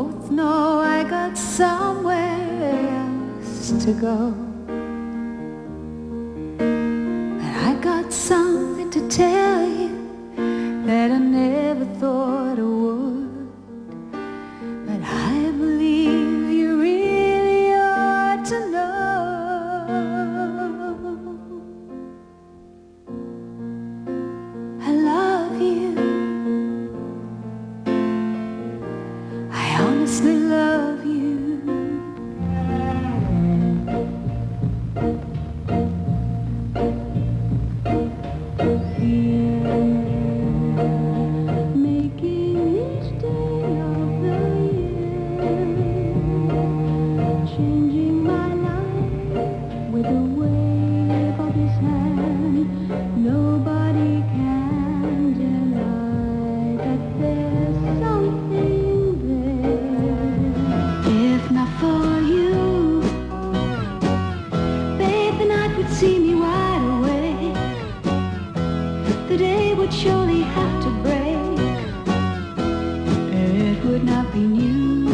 both know I got somewhere else to go. But I got something to tell you that I never thought I would. But I believe you really ought to know. I love you. I honestly love you. Making each day of the year, changing my life with a wave of his hand. Nobody can deny that there's something there. If not for you, babe, the night would see me wide awake. The day would surely have to break. It would not be new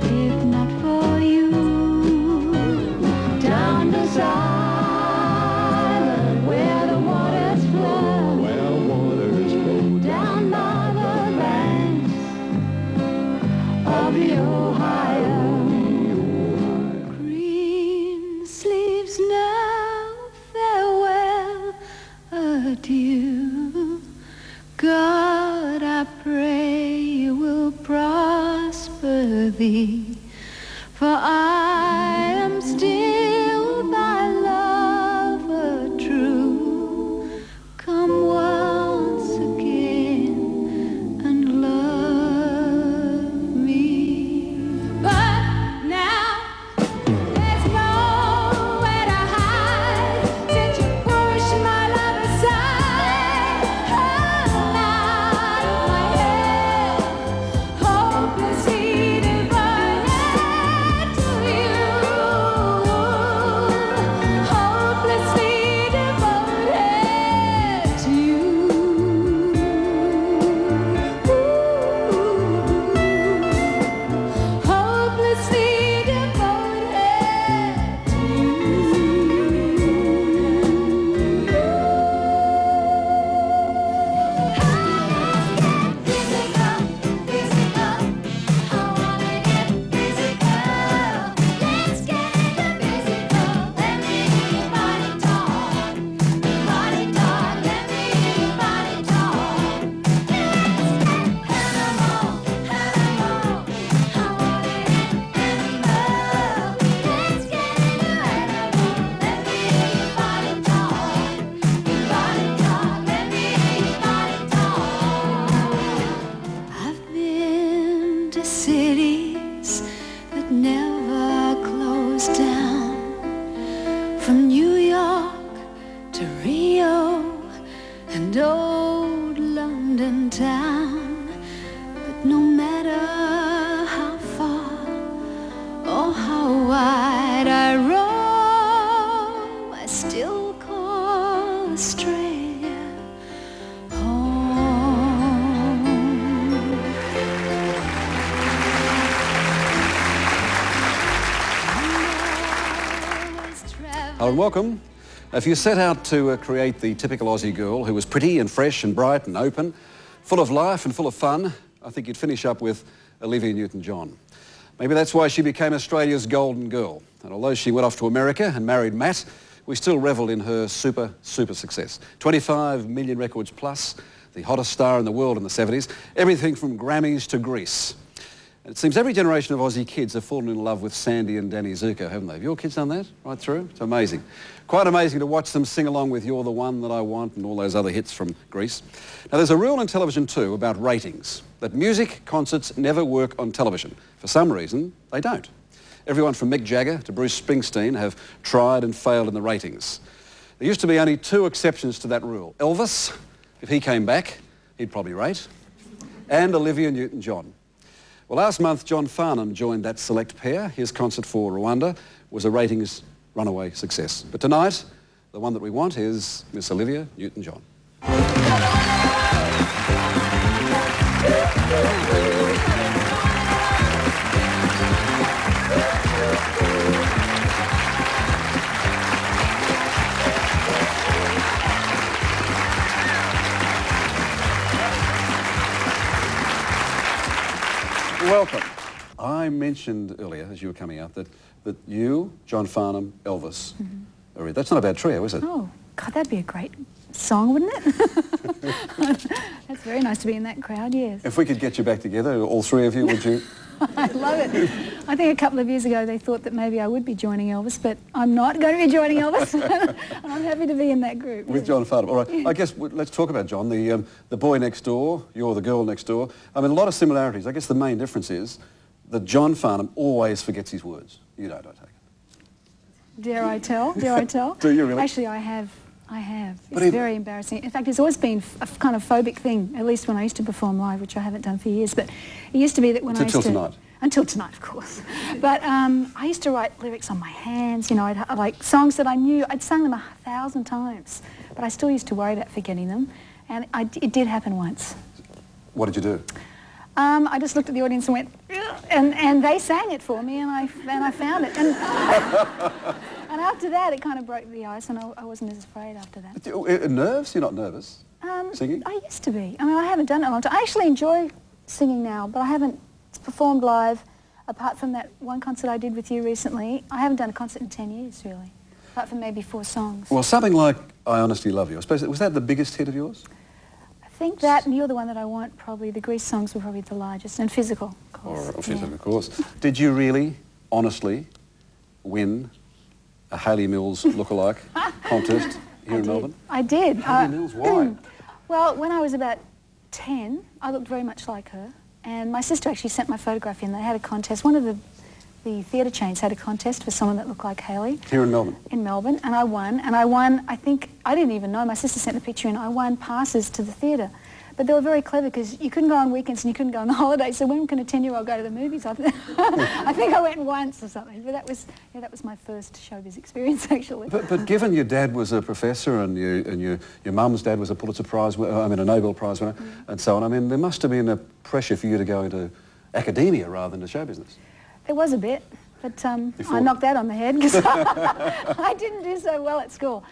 if not for you. Down this island where the waters flow, down by the banks of the Ohio. Green sleeves now, farewell, adieu. God, I pray you will prosper thee, for I am still thy lover true. Come once again and love me. But now there's nowhere to hide since you pushed my love aside. I'm out of my head, hopelessly devoted to you. Hopelessly devoted to you. Hopelessly devoted to you. Physical, physical, I wanna get physical. Let's get physical. Let me hear your body talk. Body talk, let me hear your body talk. Animal, animal, I wanna get animal. Let's get animal. Let me hear your body talk. Body talk, let me hear your body talk. I've been to cities that never closed down, from New York to Rio and old London town. But no matter how far or how wide I roam, I still call Australia home. Hello and welcome. If you set out to create the typical Aussie girl who was pretty and fresh and bright and open, full of life and full of fun, I think you'd finish up with Olivia Newton-John. Maybe that's why she became Australia's golden girl. And although she went off to America and married Matt, we still revel in her super success. 25 million records plus, the hottest star in the world in the 70s, everything from Grammys to Greece. And it seems every generation of Aussie kids have fallen in love with Sandy and Danny Zuko, haven't they? Have your kids done that right through? It's amazing. Quite amazing to watch them sing along with You're the One That I Want and all those other hits from Greece. Now there's a rule in television too about ratings, that music concerts never work on television. For some reason, they don't. Everyone from Mick Jagger to Bruce Springsteen have tried and failed in the ratings. There used to be only two exceptions to that rule. Elvis, if he came back, he'd probably rate, and Olivia Newton-John. Well, last month, John Farnham joined that select pair. His concert for Rwanda was a ratings runaway success. But tonight, the one that we want is Miss Olivia Newton-John. Welcome. I mentioned earlier, as you were coming out, that you, John Farnham, Elvis, that's not a bad trio, is it? Oh, God, that'd be a great song, wouldn't it? That's very nice to be in that crowd, yes. If we could get you back together, all three of you, would you? I love it. I think a couple of years ago they thought that maybe I would be joining Elvis, but I'm not going to be joining Elvis. And I'm happy to be in that group. With John Farnham. All right, I guess let's talk about John, the boy next door, you're the girl next door. I mean, a lot of similarities. I guess the main difference is that John Farnham always forgets his words. You don't, I take it. Dare I tell? Dare I tell? Do you really? Actually, I have. It's very embarrassing. In fact, it's always been a kind of phobic thing, at least when I used to perform live, which I haven't done for years. But it used to be that when Until tonight. Until tonight, of course. But I used to write lyrics on my hands, you know, like songs that I knew. I'd sung them 1,000 times, but I still used to worry about forgetting them. And it did happen once. What did you do? I just looked at the audience and went, and they sang it for me, and I found it. And after that, it kind of broke the ice, and I wasn't as afraid after that. Nerves? You're not nervous? Singing? I used to be. I mean, I haven't done it in a long time. I actually enjoy singing now, but I haven't performed live, apart from that one concert I did with you recently. I haven't done a concert in 10 years, really, apart from maybe 4 songs. Well, something like I Honestly Love You, I suppose, was that the biggest hit of yours? I think that, and You're the One That I Want, probably, the Grease songs were probably the largest, and Physical, of course. Or Physical, of course. Did you really, honestly, win a Hayley Mills lookalike contest here in Melbourne? I did. Hayley Mills, why? Well, when I was about 10, I looked very much like her, and my sister actually sent my photograph in. They had a contest. One of the theatre chains had a contest for someone that looked like Hayley. Here in Melbourne? In Melbourne, and I won. And I won, I think, I didn't even know. My sister sent the picture in. I won passes to the theatre. But they were very clever because you couldn't go on weekends and you couldn't go on the holidays. So when can a 10-year-old go to the movies? I think I went once or something. But that was my first showbiz experience, actually. But given your dad was a professor and your mum's dad was a Pulitzer Prize, a Nobel Prize winner, and so on, I mean, there must have been a pressure for you to go into academia rather than to show business. There was a bit, but I knocked that on the head because I didn't do so well at school.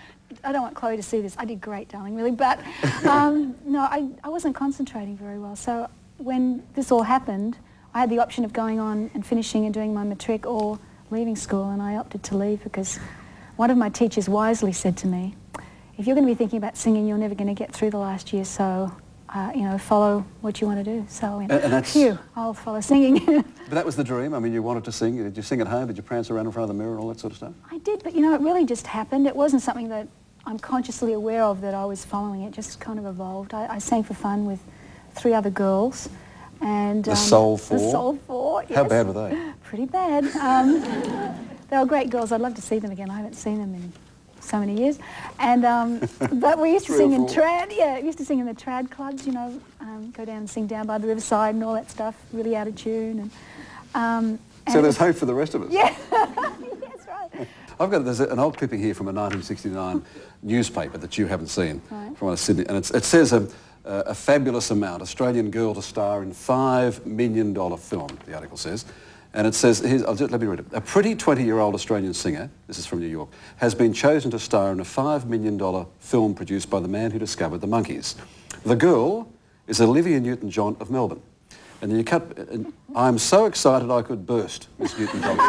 I don't want Chloe to see this. I did great, darling, really, but no, I wasn't concentrating very well. So when this all happened, I had the option of going on and finishing and doing my matric or leaving school, and I opted to leave because one of my teachers wisely said to me, if you're going to be thinking about singing, you're never going to get through the last year, so you know, follow what you want to do. So I went, phew, I'll follow singing. But that was the dream? I mean, you wanted to sing. Did you sing at home? Did you prance around in front of the mirror and all that sort of stuff? I did, but you know, it really just happened. It wasn't something that I'm consciously aware of that I was following. It just kind of evolved. I sang for fun with 3 other girls. And the Soul Four? The Soul Four, yes. How bad were they? Pretty bad. They were great girls. I'd love to see them again. I haven't seen them in so many years. And but we used to sing in trad. Yeah, we used to sing in the trad clubs. You know, go down and sing down by the riverside and all that stuff. Really out of tune. And so there's hope for the rest of us. Yeah, that's right. There's an old clipping here from a 1969 newspaper that you haven't seen, right, from Sydney, and it says a fabulous amount, Australian girl to star in $5 million film, the article says. And it says, let me read it. A pretty 20-year-old Australian singer, this is from New York, has been chosen to star in a $5 million film produced by the man who discovered the monkeys. The girl is Olivia Newton-John of Melbourne. And then you cut, I'm so excited I could burst, Miss Newton-John.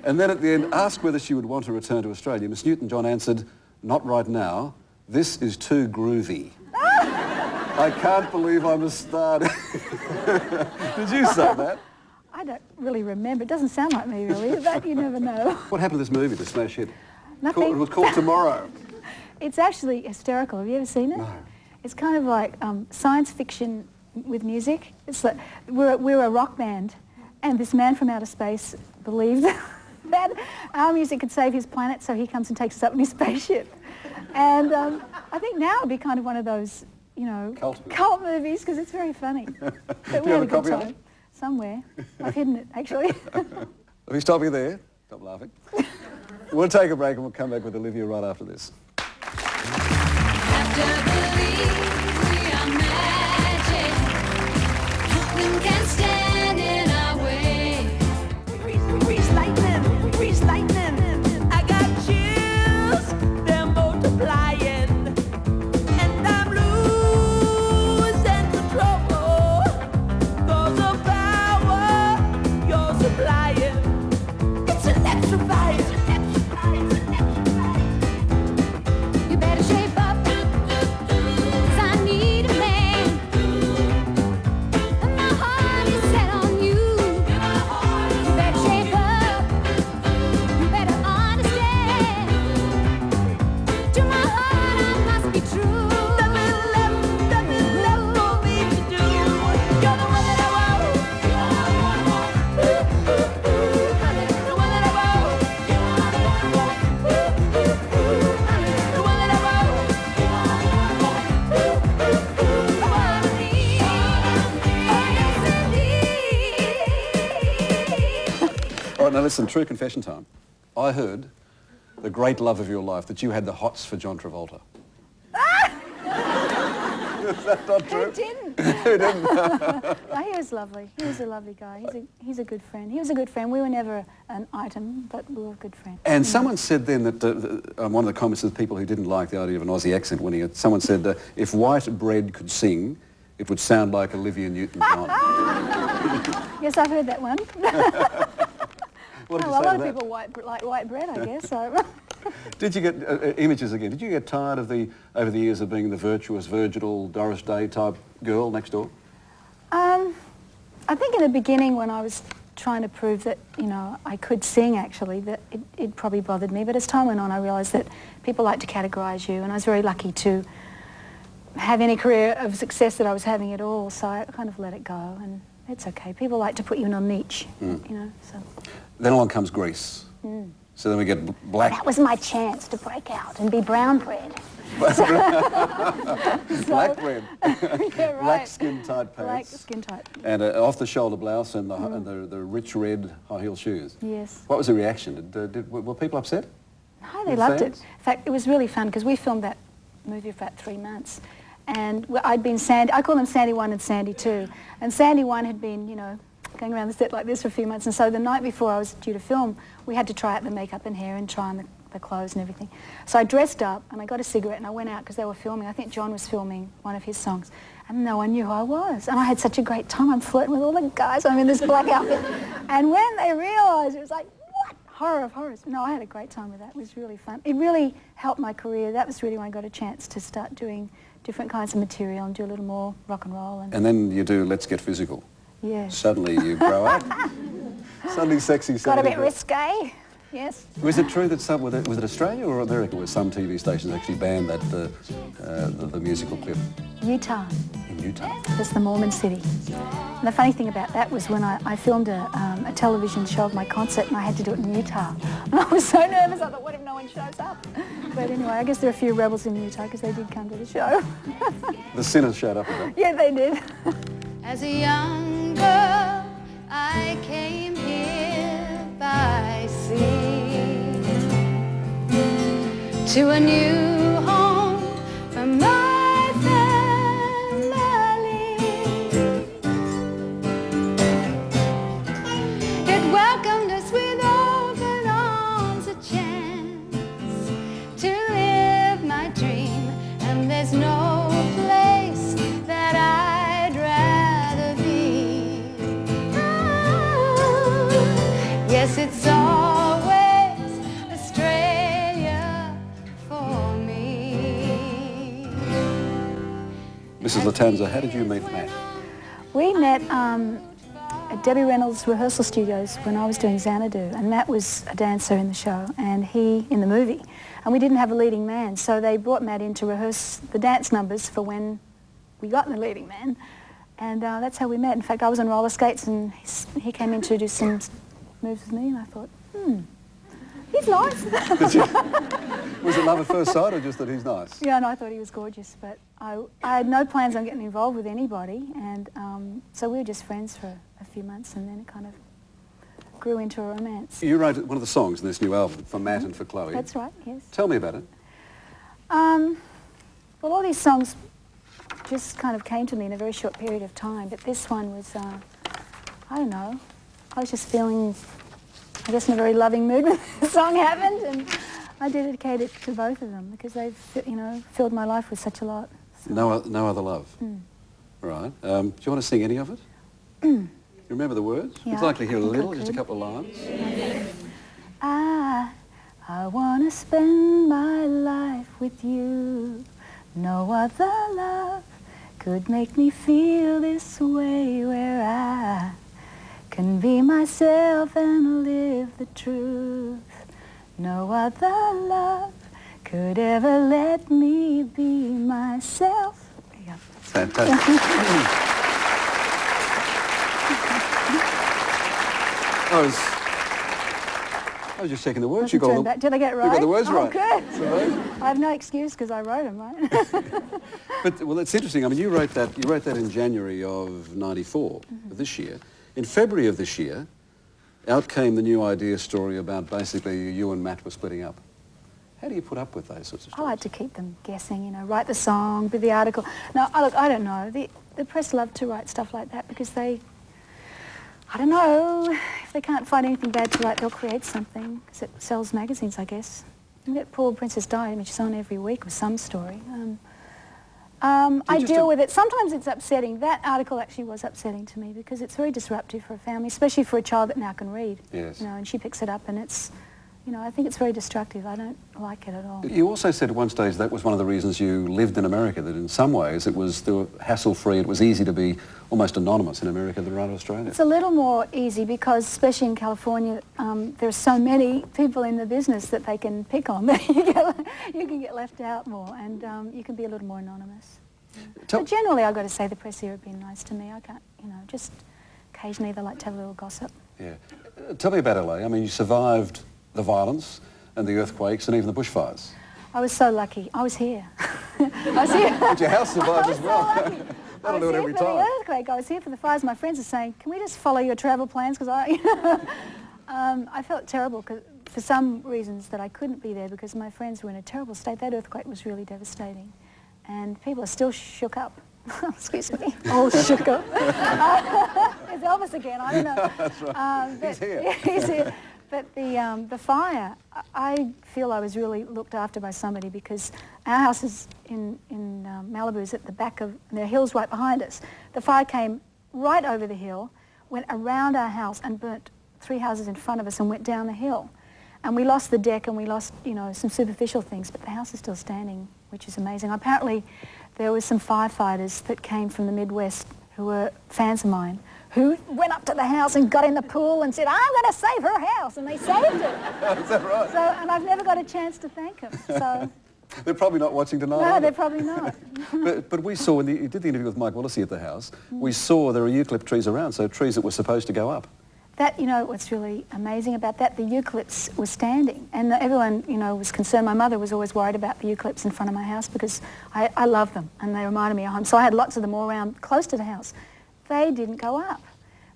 And then at the end, asked whether she would want to return to Australia. Miss Newton-John answered, not right now. This is too groovy. I can't believe I'm a star. Did you say that? I don't really remember. It doesn't sound like me, really, but you never know. What happened to this movie, the smash hit? Nothing. It was called Tomorrow. It's actually hysterical. Have you ever seen it? No. It's kind of like science fiction with music. It's like we're a rock band, and this man from outer space believed that our music could save his planet, so he comes and takes us up in his spaceship. And I think now it'd be kind of one of those, you know, cult movies, because it's very funny. But we had a good time. Somewhere. I've hidden it, actually. If you stop me there, stop laughing. We'll take a break and we'll come back with Olivia right after this. now listen, true confession time. I heard the great love of your life, that you had the hots for John Travolta. Is that not true? Who didn't? Who didn't? No, he was lovely. He was a lovely guy. He's a good friend. He was a good friend. We were never an item, but we were good friends. And someone said then that, one of the comments of the people who didn't like the idea of an Aussie accent winning it, someone said, if white bread could sing, it would sound like Olivia Newton-John. Yes, I've heard that one. What did you A say lot to of that? people like white bread, I guess. So. Did you get, images again, did you get tired of over the years of being the virtuous, virginal, Doris Day type girl next door? I think in the beginning when I was trying to prove that, you know, I could sing actually, that it probably bothered me. But as time went on, I realised that people like to categorise you, and I was very lucky to have any career of success that I was having at all, so I kind of let it go, and it's okay. People like to put you in a niche, you know, so. Then along comes Grease. So then we get black... That was my chance to break out and be brown bread. Black bread. Yeah, right. Black skin-tight pants. Black skin-tight. And an off-the-shoulder blouse and the rich red high-heel shoes. Yes. What was the reaction? Were people upset? No, they loved it. In fact, it was really fun because we filmed that movie for about 3 months. And I'd been I call them Sandy 1 and Sandy 2. And Sandy 1 had been, you know, going around the set like this for a few months. And so the night before I was due to film, we had to try out the makeup and hair and try on the clothes and everything. So I dressed up and I got a cigarette and I went out because they were filming. I think John was filming one of his songs. And no one knew who I was. And I had such a great time. I'm flirting with all the guys. I'm in this black outfit. And when they realised, it was like, what? Horror of horrors. No, I had a great time with that. It was really fun. It really helped my career. That was really when I got a chance to start doing different kinds of material and do a little more rock and roll. And then you do Let's Get Physical. Yes. Suddenly you grow up. Suddenly sexy. Got a bit risque. Yes. Was it true that was it Australia or America where some TV stations actually banned that the musical clip? Utah. In Utah. That's the Mormon city. And the funny thing about that was when I filmed a television show of my concert and I had to do it in Utah. And I was so nervous, I thought, what if no one shows up? But anyway, I guess there are a few rebels in Utah because they did come to the show. The sinners showed up a bit. Yeah, they did. As a young girl, I came here by sea to a new home for my family. It welcomed us with open arms, a chance to live my dream, and there's no place that I'd rather be. Yes, it's always Australia for me. Mrs. Latanza, how did you meet Matt? We met at Debbie Reynolds' rehearsal studios when I was doing Xanadu, and Matt was a dancer in the show, and he in the movie. And we didn't have a leading man, so they brought Matt in to rehearse the dance numbers for when we got the leading man. And that's how we met. In fact, I was on roller skates, and he came in to do some moves with me, and I thought, he's nice. Was it love at first sight or just that he's nice? Yeah, and I thought he was gorgeous, but I had no plans on getting involved with anybody, and so we were just friends for a few months, and then it kind of grew into a romance. You wrote one of the songs in this new album for Matt and for Chloe. That's right, yes. Tell me about it. Well, all these songs just kind of came to me in a very short period of time, but this one was, I don't know, I was just feeling, I guess, in a very loving mood when the song happened, and I dedicate it to both of them because they've, you know, filled my life with such a lot. So. No Other Love. Right. Do you want to sing any of it? You remember the words? Yeah, Would you like to hear a I think little, I just a could. couple of lines? I want to spend my life with you. No other love could make me feel this way, where I can be myself and live the truth. No other love could ever let me be myself. There you go. Fantastic. I was just checking the words. You got them. Did I get it right? You got the words right. Good. So, I have no excuse because I wrote them, right? but well, it's interesting. I mean, you wrote that in January of '94, of this year. In February of this year, out came the new idea story about basically you and Matt were splitting up. How do you put up with those sorts of stories? I like to keep them guessing, you know, write the song, do the article. No, look, I don't know. The press love to write stuff like that because they, I don't know, if they can't find anything bad to write, they'll create something because it sells magazines, I guess. And that poor Princess Di, I mean, she's on every week with some story. I deal with it. Sometimes it's upsetting. That article actually was upsetting to me because it's very disruptive for a family, especially for a child that now can read. Yes. You know, and she picks it up and it's, you know, I think it's very destructive. I don't like it at all. You also said at one stage that was one of the reasons you lived in America, that in some ways it was hassle-free, it was easy to be almost anonymous in America than right in Australia. It's a little more easy because, especially in California, there are so many people in the business that they can pick on that you can get left out more and you can be a little more anonymous. But generally, I've got to say the press here have been nice to me. I can't, you know, just occasionally they like to have a little gossip. Yeah. Tell me about LA. I mean, you survived the violence and the earthquakes and even the bushfires. I was so lucky. I was here. I was here. But your house survived as well. That'll do it every time. I was here for the earthquake. I was here for the fires. My friends are saying, can we just follow your travel plans? Because I felt terrible for some reasons that I couldn't be there because my friends were in a terrible state. That earthquake was really devastating. And people are still shook up. Excuse me. All shook up. It's Elvis again. I don't know. That's right. He's here. He's here. But the fire, I feel I was really looked after by somebody because our house is in Malibu is at the back of, and there are hills right behind us. The fire came right over the hill, went around our house and burnt 3 houses in front of us and went down the hill. And we lost the deck and we lost, you know, some superficial things, but the house is still standing, which is amazing. Apparently, there were some firefighters that came from the Midwest who were fans of mine, who went up to the house and got in the pool and said, I'm going to save her house, and they saved it. Is that right? So, and I've never got a chance to thank them. So. They're probably not watching tonight. No, they're probably not. but we saw, when you did the interview with Mike Willesee at the house, we saw there were eucalypt trees around, so trees that were supposed to go up. That, you know, what's really amazing about that, the eucalypts were standing, and everyone, you know, was concerned. My mother was always worried about the eucalypts in front of my house because I love them, and they reminded me of home. So I had lots of them all around close to the house. They didn't go up.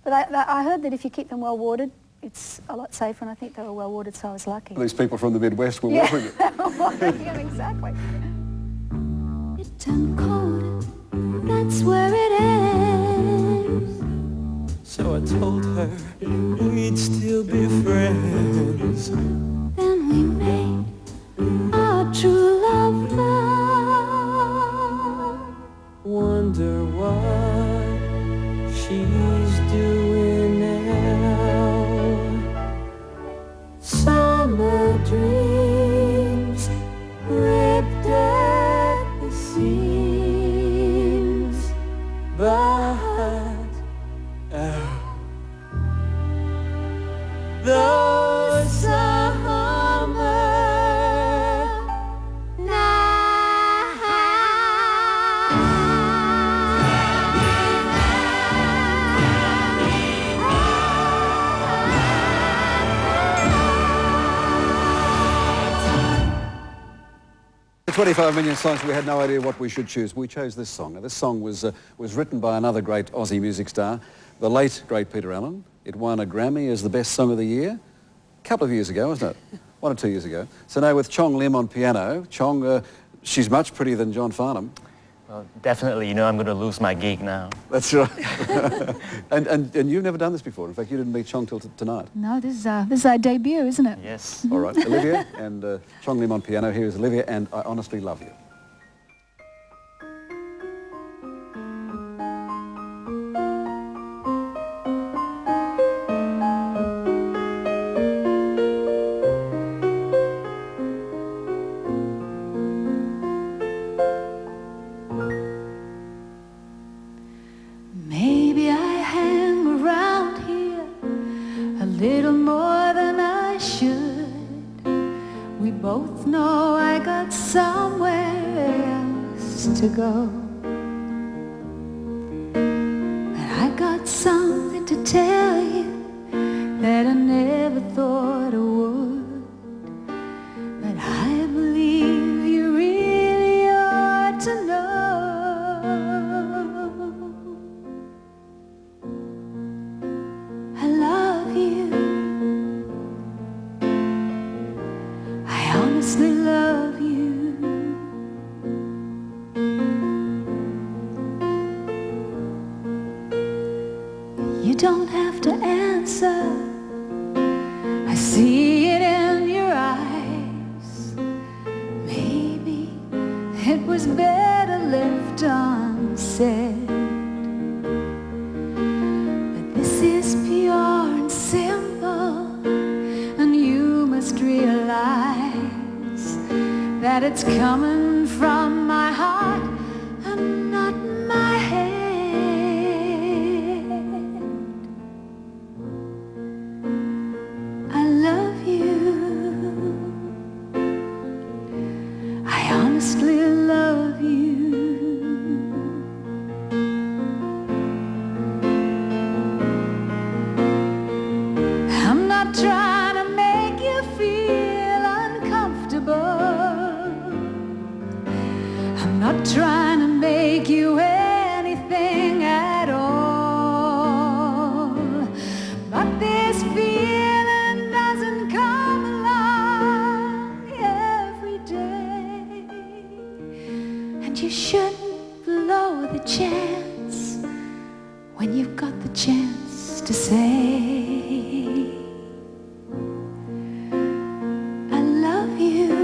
But I heard that if you keep them well watered, it's a lot safer, and I think they were well watered, so I was lucky. These people from the Midwest were watering it. Yeah, exactly. It turned cold, that's where it ends. So I told her we'd still be friends. Then we made our true love vow. Wonder what she's doing now. Summer dreams ripped at the seams. But the Summer The 25 million songs, we had no idea what we should choose. We chose this song. Now, this song was written by another great Aussie music star, the late, great Peter Allen. It won a Grammy as the best song of the year a couple of years ago, wasn't it? 1 or 2 years ago. So now with Chong Lim on piano. Chong, she's much prettier than John Farnham. Well, definitely, you know, I'm going to lose my gig now. That's right. and you've never done this before. In fact, you didn't meet Chong till tonight. No, this is our debut, isn't it? Yes. All right, Olivia and Chong Lim on piano. Here is Olivia and I Honestly Love You. Maybe I hang around here a little more than I should. We both know I got somewhere else to go. But I got something to tell you that I never thought I would. But I believe you really ought to know. I love you. have to answer. I see it in your eyes. Maybe it was better left unsaid. But this is pure and simple, and you must realize that it's coming from my heart and not my head. I love you. I honestly love you. I'm not trying to make you feel uncomfortable. I'm not trying to make you anything at all. But this feeling doesn't come along every day. And you shouldn't blow the chance when you've got the chance to say, I love you.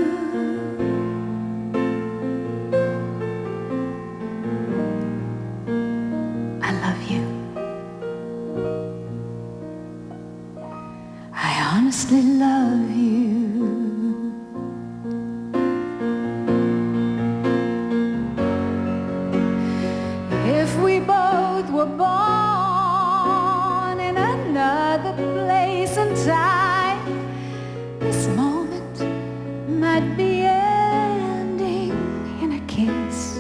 I love you. I honestly love you. If we both were born in another place and time, this moment might be ending in a kiss.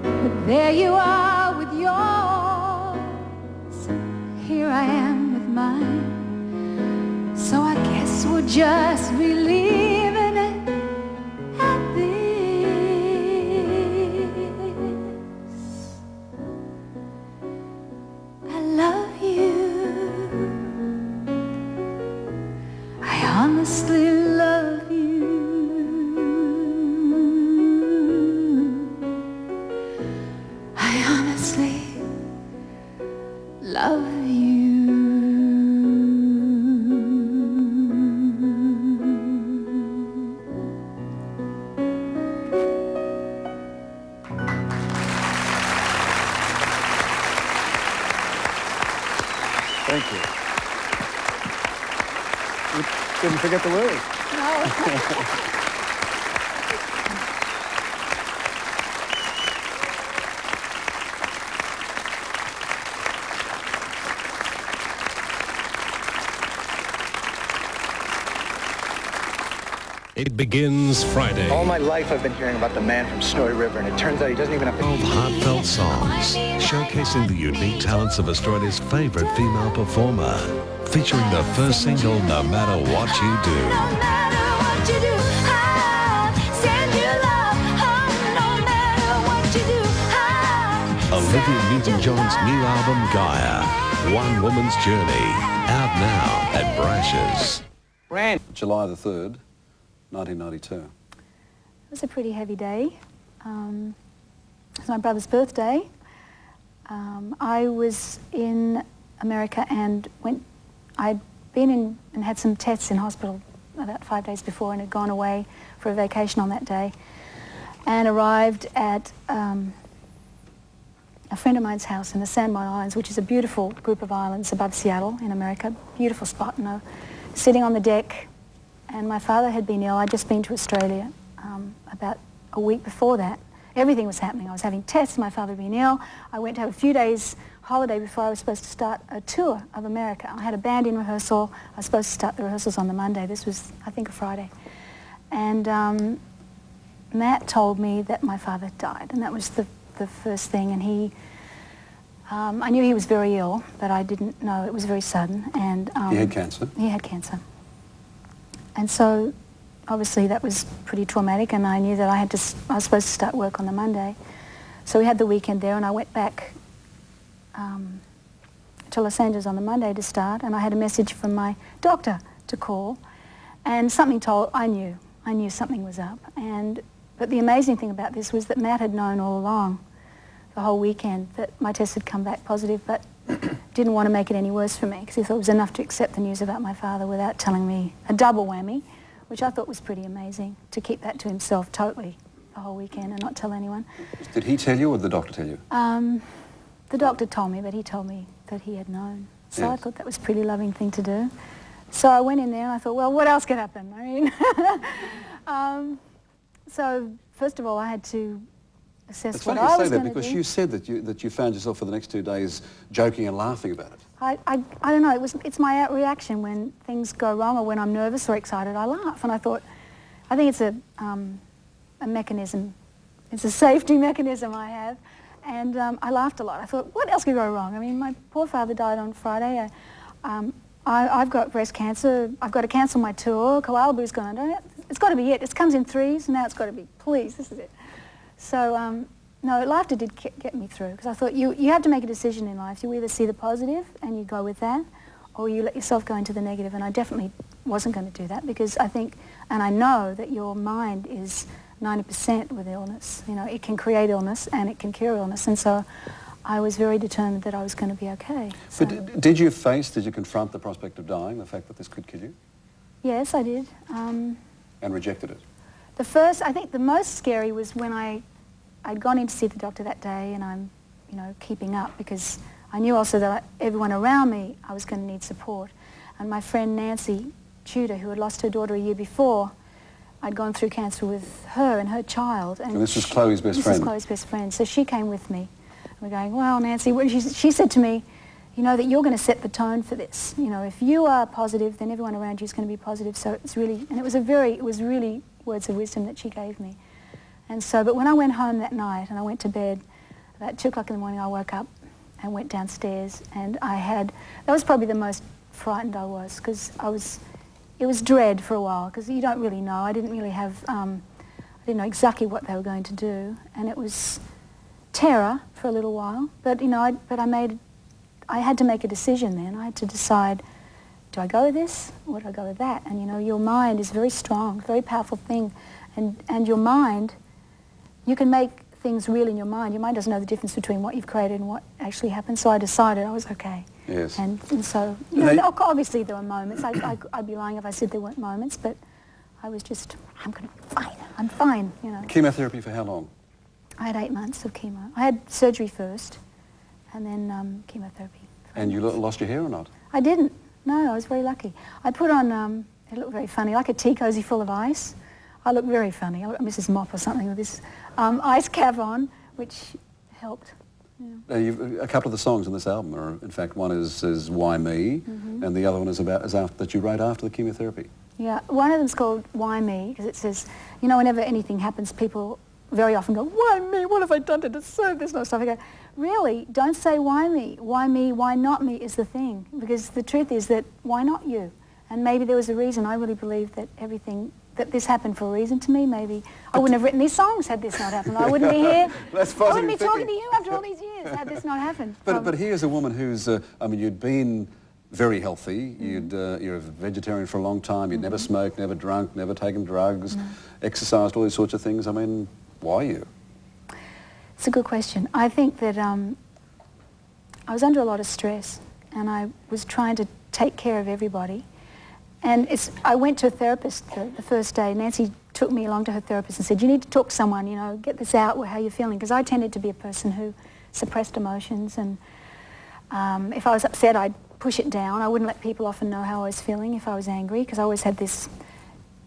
But there you are with yours, here I am with mine. So I guess we'll just be leaving it at this. I love you. I honestly love you. I honestly love you. Thank you. You didn't forget the words. It begins Friday. All my life I've been hearing about the man from Snowy River, and it turns out he doesn't even have to... 12 heartfelt songs, showcasing the unique talents of Australia's favourite female performer, featuring the first single, No Matter What You Do. No matter what you do, I'll send you love. No matter what you do, I'll Olivia Newton-John's new album, Gaia, One Woman's Journey, out now at Brashes. July the 3rd, 1992. It was a pretty heavy day. It was my brother's birthday. I was in America and I'd been in and had some tests in hospital about 5 days before and had gone away for a vacation on that day and arrived at a friend of mine's house in the San Juan Islands, which is a beautiful group of islands above Seattle in America. Beautiful spot, you know. Sitting on the deck, and my father had been ill. I'd just been to Australia about a week before that. Everything was happening. I was having tests, my father had been ill. I went to have a few days holiday before I was supposed to start a tour of America. I had a band in rehearsal. I was supposed to start the rehearsals on the Monday. This was, I think, a Friday. And Matt told me that my father died, and that was the first thing. And he, I knew he was very ill, but I didn't know it was very sudden. And He had cancer? He had cancer. And so, obviously, that was pretty traumatic, and I knew that I was supposed to start work on the Monday. So we had the weekend there, and I went back to Los Angeles on the Monday to start, and I had a message from my doctor to call, and something I knew something was up. But the amazing thing about this was that Matt had known all along, the whole weekend, that my test had come back positive, but didn't want to make it any worse for me because he thought it was enough to accept the news about my father without telling me a double whammy, which I thought was pretty amazing, to keep that to himself totally the whole weekend and not tell anyone. Did he tell you or did the doctor tell you? The doctor told me, but he told me that he had known. So I thought that was a pretty loving thing to do. So I went in there and I thought, well, what else could happen? I mean, so first of all, I had to assess it's what funny I you was say that going to because do. you said that you found yourself for the next 2 days joking and laughing about it. I don't know, it's my reaction when things go wrong or when I'm nervous or excited, I laugh. And I thought, I think it's a mechanism, it's a safety mechanism I have. And I laughed a lot. I thought, what else could go wrong? I mean, my poor father died on Friday. I've got breast cancer. I've got to cancel my tour. Koala Boo's gone under. It's got to be it. It comes in threes, and now it's got to be, please, this is it. So, no, laughter did get me through, because I thought you have to make a decision in life. You either see the positive and you go with that, or you let yourself go into the negative. And I definitely wasn't going to do that, because I think, and I know that your mind is 90% with illness. You know, it can create illness and it can cure illness. And so I was very determined that I was going to be okay. So. But did you confront the prospect of dying, the fact that this could kill you? Yes, I did. And rejected it? I think the most scary was when I'd gone in to see the doctor that day, and I'm, you know, keeping up, because I knew also that everyone around me, I was going to need support. And my friend Nancy Tudor, who had lost her daughter a year before, I'd gone through cancer with her and her child. And this was Chloe's best friend? This was Chloe's best friend. So she came with me. And we're going, well, Nancy, she said to me, you know that you're going to set the tone for this. You know, if you are positive, then everyone around you is going to be positive. So it's really, and it was really words of wisdom that she gave me. And so, but when I went home that night and I went to bed, about 2 o'clock in the morning, I woke up and went downstairs, and that was probably the most frightened I was, because it was dread for a while, because you don't really know. I didn't really have, I didn't know exactly what they were going to do, and it was terror for a little while. But, you know, I had to make a decision then. I had to decide, do I go with this or do I go with that? And, you know, your mind is very strong, very powerful thing, and your mind, you can make things real in your mind. Your mind doesn't know the difference between what you've created and what actually happened. So I decided I was okay. Yes. And so, you know, obviously there were moments. I'd be lying if I said there weren't moments, but I was just, I'm going to be fine. I'm fine, you know. Chemotherapy for how long? I had 8 months of chemo. I had surgery first, and then chemotherapy. And you lost your hair or not? I didn't. No, I was very lucky. I put on, it looked very funny, like a tea cozy full of ice. I looked very funny. I looked like Mrs. Mop or something with this ice cap on, which helped. Yeah. A couple of the songs on this album are, in fact, one is Why Me, and the other one is that you wrote after the chemotherapy. Yeah, one of them's called Why Me, because it says, you know, whenever anything happens, people very often go, why me? What have I done to deserve this? And stuff. I go, really, don't say why me. Why me? Why not me is the thing. Because the truth is that why not you? And maybe there was a reason. I really believe that that this happened for a reason to me. Maybe I wouldn't have written these songs had this not happened. I wouldn't be here. That's I wouldn't be talking to you after all these years had this not happened. But here's a woman who's, I mean, you'd been very healthy. You're a vegetarian for a long time. You'd never smoked, never drunk, never taken drugs, exercised, all these sorts of things. I mean, why you? It's a good question. I think that I was under a lot of stress, and I was trying to take care of everybody. And I went to a therapist the first day. Nancy took me along to her therapist and said, you need to talk to someone, you know, get this out, how you're feeling. Because I tended to be a person who suppressed emotions, and if I was upset, I'd push it down. I wouldn't let people often know how I was feeling if I was angry, because I always had this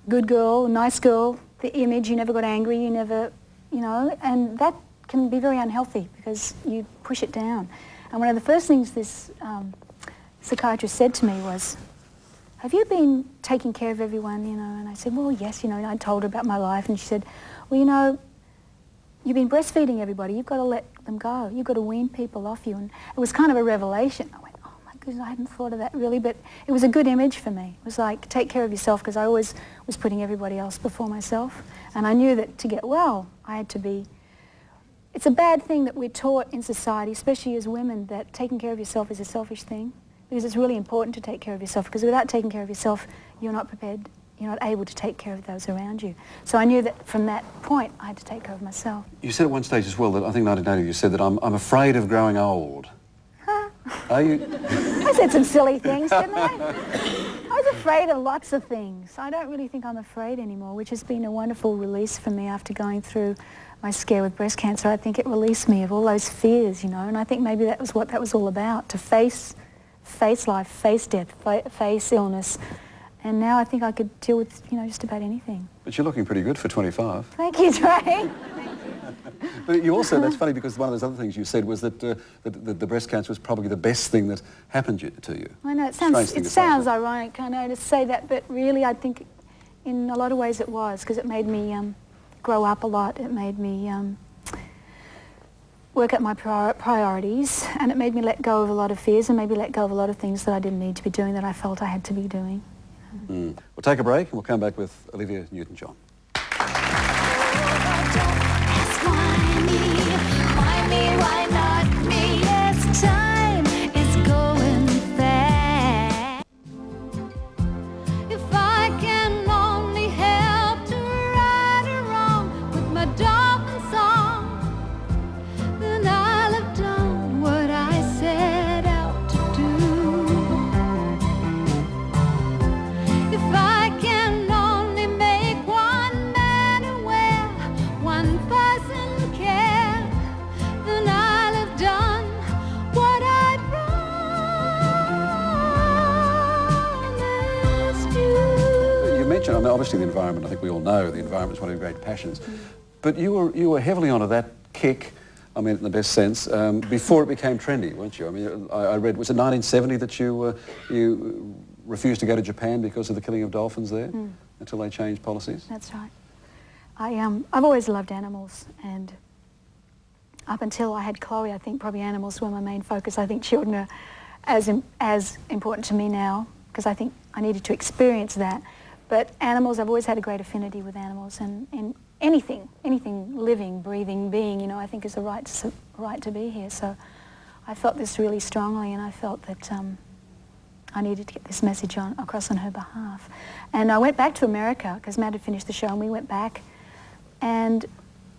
good girl, nice girl, the image, you never got angry, you never, you know, and that can be very unhealthy because you push it down. And one of the first things this psychiatrist said to me was, have you been taking care of everyone, you know? And I said, well, yes, you know, and I told her about my life, and she said, well, you know, you've been breastfeeding everybody, you've got to let them go, you've got to wean people off you. And it was kind of a revelation. I went, oh my goodness, I hadn't thought of that really, but it was a good image for me. It was like, take care of yourself, because I always was putting everybody else before myself. And I knew that to get well, I had to be, it's a bad thing that we're taught in society, especially as women, that taking care of yourself is a selfish thing. Because it's really important to take care of yourself, because without taking care of yourself, you're not prepared, you're not able to take care of those around you. So I knew that from that point, I had to take care of myself. You said at one stage as well that, I think 1980, you said that I'm afraid of growing old. Are you? I said some silly things, didn't I? I was afraid of lots of things. I don't really think I'm afraid anymore, which has been a wonderful release for me after going through my scare with breast cancer. I think it released me of all those fears, you know, and I think maybe that was what that was all about, to face life, face death, face illness. And now I think I could deal with, you know, just about anything. But you're looking pretty good for 25. Thank you, Trey. But you also, that's funny because one of those other things you said was that the breast cancer was probably the best thing that happened to you. I know, it sounds ironic, I know, to say that, but really I think in a lot of ways it was, because it made me grow up a lot. It made me work at my priorities, and it made me let go of a lot of fears and maybe let go of a lot of things that I didn't need to be doing that I felt I had to be doing. We'll take a break and we'll come back with Olivia Newton-John. Why not me? Yes, time is going fast. If I can only help to right or wrong with my dolphin song, then I'll have done what I set out to do. If I can only make one man aware, one person care, then I'll have done what I promised you. You mentioned, I mean, obviously the environment, I think we all know the environment is one of your great passions. But you were heavily onto that kick, I mean in the best sense, before it became trendy, weren't you? I mean, I read, was it 1970 that you refused to go to Japan because of the killing of dolphins there, until they changed policies? That's right. I've always loved animals, and up until I had Chloe, I think probably animals were my main focus. I think children are as important to me now, because I think I needed to experience that. But animals, I've always had a great affinity with animals, and anything living, breathing, being, you know, I think is a right to be here. So I felt this really strongly, and I felt that I needed to get this message across on her behalf. And I went back to America, because Matt had finished the show, and we went back, and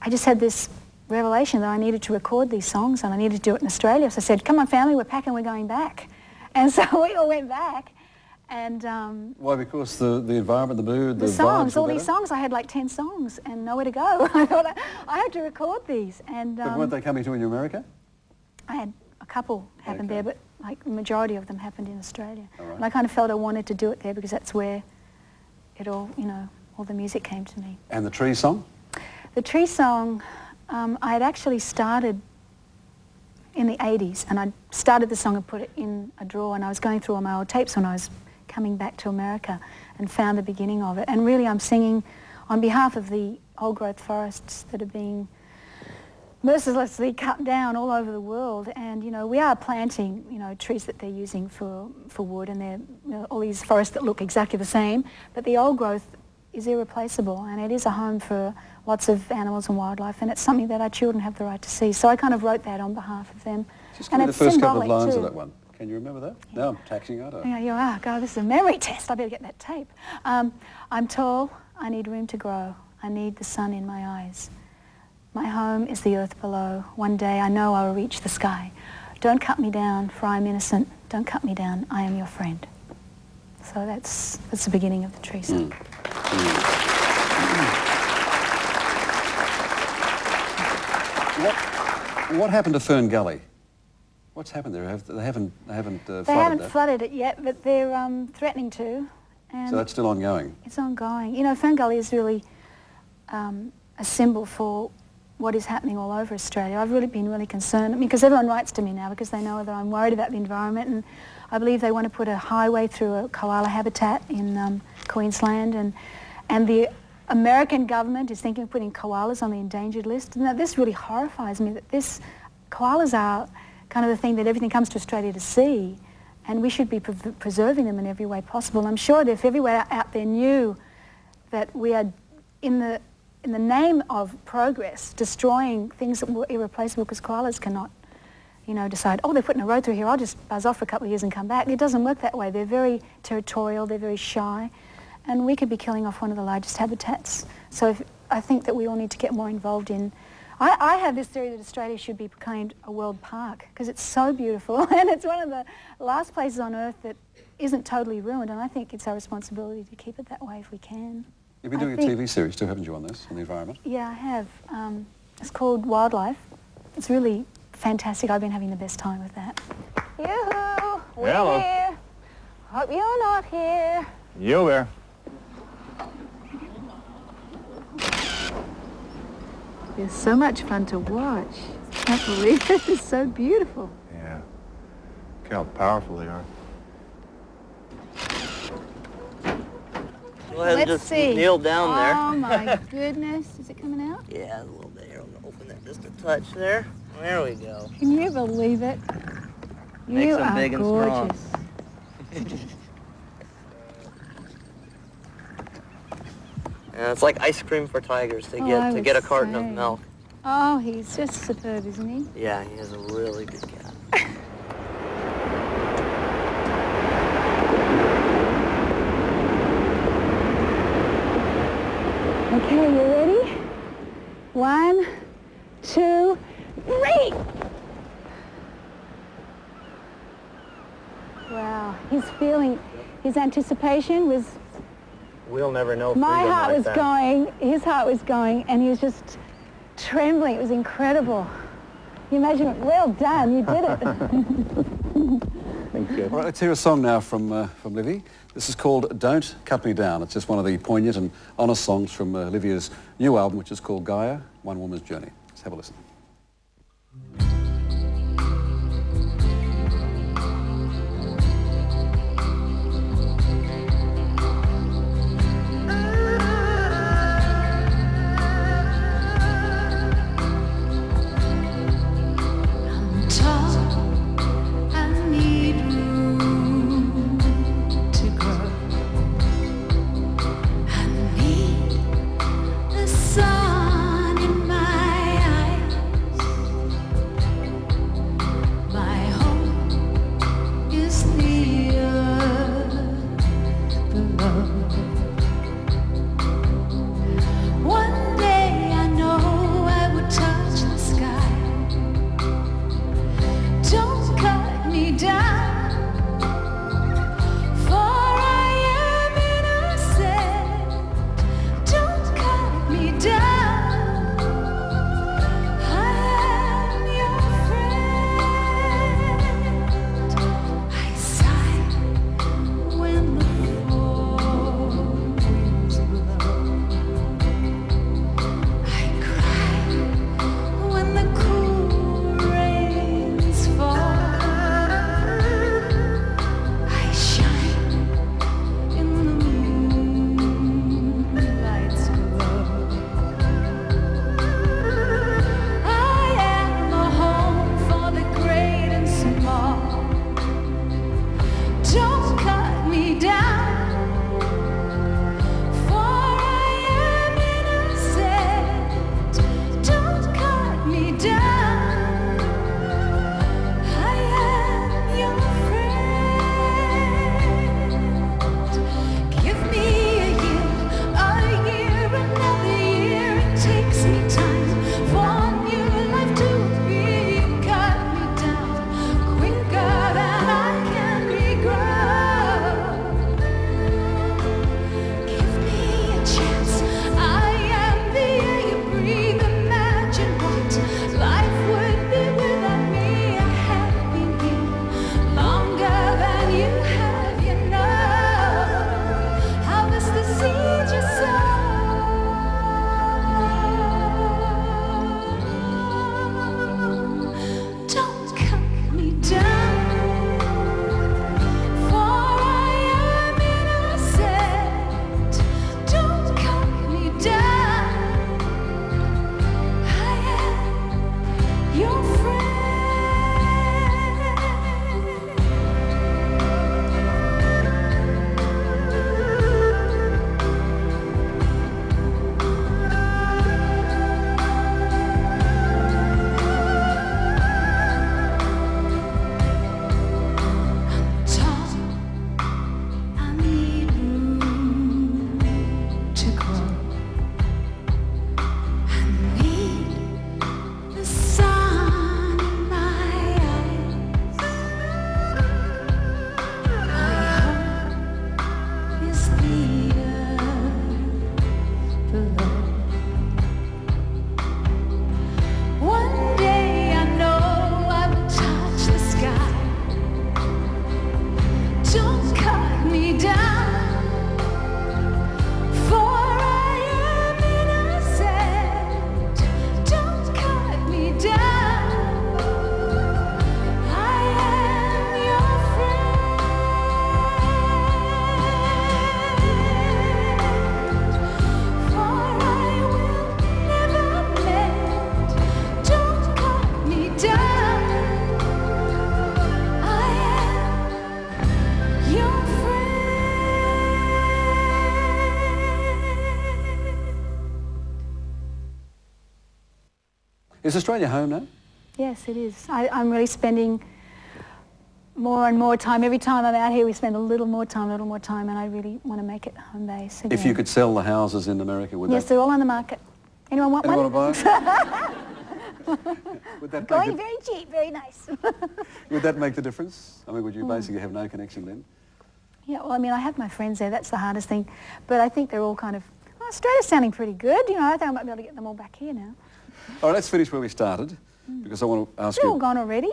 I just had this revelation that I needed to record these songs, and I needed to do it in Australia. So I said, come on family, we're packing, we're going back. And so we all went back. And why? Because the environment, the mood, the songs, vibes all these songs, I had like 10 songs and nowhere to go. I thought I had to record these. And but weren't they coming to in America? I had a couple happen there, but like the majority of them happened in Australia. All right. And I kind of felt I wanted to do it there because that's where it all, you know, all the music came to me. And the tree song? The tree song, I had actually started in the 80s, and I started the song and put it in a drawer, and I was going through all my old tapes when I was coming back to America and found the beginning of it. And really I'm singing on behalf of the old growth forests that are being mercilessly cut down all over the world. And, you know, we are planting, you know, trees that they're using for wood, and they're, you know, all these forests that look exactly the same, but the old growth is irreplaceable, and it is a home for lots of animals and wildlife, and it's something that our children have the right to see. So I kind of wrote that on behalf of them. Just give me the first couple of lines too. of that one. Can you remember that? Yeah. No, I'm taxing out. Yeah, you are. God, this is a memory test. I better get that tape. I'm tall. I need room to grow. I need the sun in my eyes. My home is the earth below. One day I know I will reach the sky. Don't cut me down, for I am innocent. Don't cut me down. I am your friend. So that's the beginning of the tree song. What happened to Fern Gully? What's happened there? They haven't flooded it yet, but they're threatening to. And so that's still ongoing? It's ongoing. You know, Fern Gully is really a symbol for what is happening all over Australia. I've really been really concerned, I mean, because everyone writes to me now because they know that I'm worried about the environment, and I believe they want to put a highway through a koala habitat in Queensland, and the American government is thinking of putting koalas on the endangered list. Now, this really horrifies me, that koalas are kind of the thing that everything comes to Australia to see, and we should be preserving them in every way possible. I'm sure that if everywhere out there knew that we are in the name of progress destroying things that were irreplaceable, because koalas cannot, you know, decide, oh, they're putting a road through here, I'll just buzz off for a couple of years and come back. It doesn't work that way. They're very territorial, they're very shy, and we could be killing off one of the largest habitats. So I think that we all need to get more involved in I have this theory that Australia should be proclaimed a world park because it's so beautiful and it's one of the last places on earth that isn't totally ruined, and I think it's our responsibility to keep it that way if we can. You've been doing a TV series too, haven't you, on this, on the environment? Yeah, I have. It's called Wildlife. It's really fantastic. I've been having the best time with that. Yoo-hoo! We're Hello. here. Hope you're not here. You there? It's so much fun to watch. I can't believe it. It's so beautiful. Yeah. Look how powerful they are. Go ahead and Let's just see. kneel down there. Oh my goodness. Is it coming out? Yeah, a little bit here. I'm gonna open that just a touch there. There we go. Can you believe it? Makes You them are big and strong. gorgeous. Yeah, it's like ice cream for tigers to I get a would carton of say. milk. Oh, he's just superb, isn't he? Yeah, he is a really good cat. Okay, you ready? 1, 2, 3! Wow, he's feeling, his anticipation was, We'll never know my freedom heart like was that. going, his heart was going, and he was just trembling. It was incredible. You imagine it? Well done, you did it. Thank you. All right, let's hear a song now from Livy. This is called Don't Cut Me Down. It's just one of the poignant and honest songs from Olivia's new album, which is called Gaia, One Woman's Journey. Let's have a listen. Sun in my eyes. Is Australia home now? Yes, it is. I'm really spending more and more time. Every time I'm out here, we spend a little more time, and I really want to make it home base again. If you could sell the houses in America, would Yes, they're all on the market. Anyone want Anyone one? want to buy them? Would that Going very cheap, very nice. Would that make the difference? I mean, would you basically have no connection then? Yeah, well, I mean, I have my friends there. That's the hardest thing. But I think they're all kind of, Australia's sounding pretty good. You know, I think I might be able to get them all back here now. All right, let's finish where we started, because I want to ask They're you... all gone already?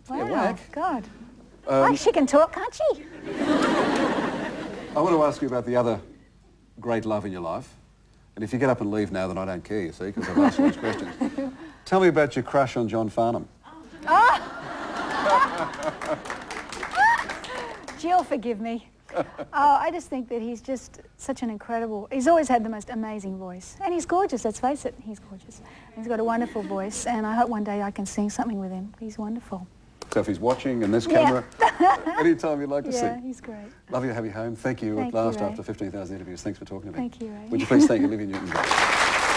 Wow, Yeah, whack. God. Like she can talk, can't she? I want to ask you about the other great love in your life. And if you get up and leave now, then I don't care, you see, because I've asked you those questions. Tell me about your crush on John Farnham. Jill, forgive me. I just think that he's just such an incredible... He's always had the most amazing voice. And he's gorgeous, let's face it. He's gorgeous. He's got a wonderful voice, and I hope one day I can sing something with him. He's wonderful. So if he's watching and this camera, anytime you'd like to sing. Yeah, he's great. Lovely to have you home. Thank you Thank at last you, Ray. after 15,000 interviews. Thanks for talking to me. Thank you, Ray. Would you please thank Olivia Newton-John?